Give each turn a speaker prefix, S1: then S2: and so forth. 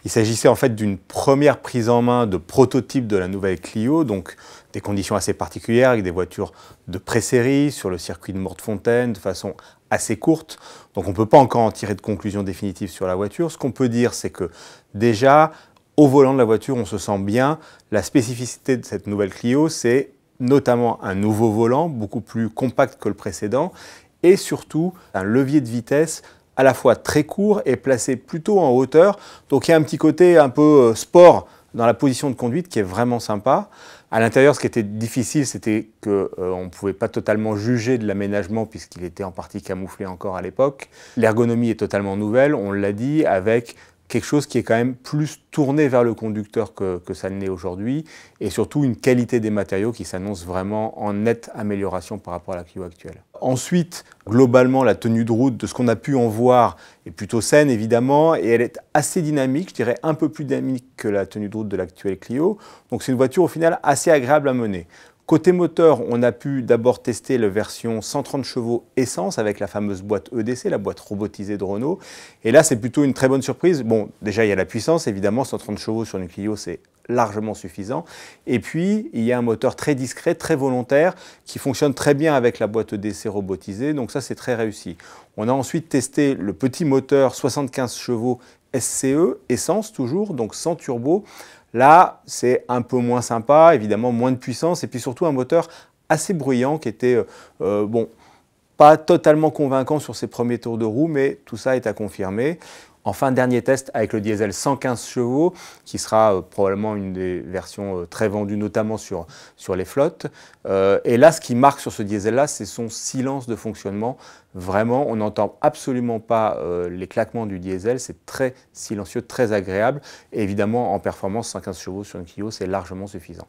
S1: Il s'agissait en fait d'une première prise en main de prototype de la nouvelle Clio, donc des conditions assez particulières avec des voitures de pré-série sur le circuit de Mortefontaine de façon assez courte. Donc on ne peut pas encore en tirer de conclusion définitive sur la voiture. Ce qu'on peut dire, c'est que déjà, au volant de la voiture, on se sent bien. La spécificité de cette nouvelle Clio, c'est notamment un nouveau volant, beaucoup plus compact que le précédent, et surtout un levier de vitesse à la fois très court et placé plutôt en hauteur. Donc il y a un petit côté un peu sport dans la position de conduite qui est vraiment sympa. À l'intérieur, ce qui était difficile, c'était qu'on ne pouvait pas totalement juger de l'aménagement puisqu'il était en partie camouflé encore à l'époque. L'ergonomie est totalement nouvelle, on l'a dit, avec quelque chose qui est quand même plus tourné vers le conducteur que ça ne l'est aujourd'hui, et surtout une qualité des matériaux qui s'annonce vraiment en nette amélioration par rapport à la Clio actuelle. Ensuite, globalement, la tenue de route, de ce qu'on a pu en voir, est plutôt saine évidemment, et elle est assez dynamique, je dirais un peu plus dynamique que la tenue de route de l'actuelle Clio, donc c'est une voiture au final assez agréable à mener. Côté moteur, on a pu d'abord tester la version 130 chevaux essence avec la fameuse boîte EDC, la boîte robotisée de Renault. Et là, c'est plutôt une très bonne surprise. Bon, déjà, il y a la puissance, évidemment, 130 chevaux sur une Clio, c'est largement suffisant. Et puis, il y a un moteur très discret, très volontaire, qui fonctionne très bien avec la boîte EDC robotisée. Donc ça, c'est très réussi. On a ensuite testé le petit moteur 75 chevaux SCE, essence toujours, donc sans turbo. Là, c'est un peu moins sympa, évidemment moins de puissance et puis surtout un moteur assez bruyant qui était, bon, pas totalement convaincant sur ses premiers tours de roue, mais tout ça est à confirmer. Enfin, dernier test avec le diesel 115 chevaux, qui sera probablement une des versions très vendues, notamment sur les flottes. Et là, ce qui marque sur ce diesel-là, c'est son silence de fonctionnement. Vraiment, on n'entend absolument pas les claquements du diesel, c'est très silencieux, très agréable. Et évidemment, en performance, 115 chevaux sur une Clio, c'est largement suffisant.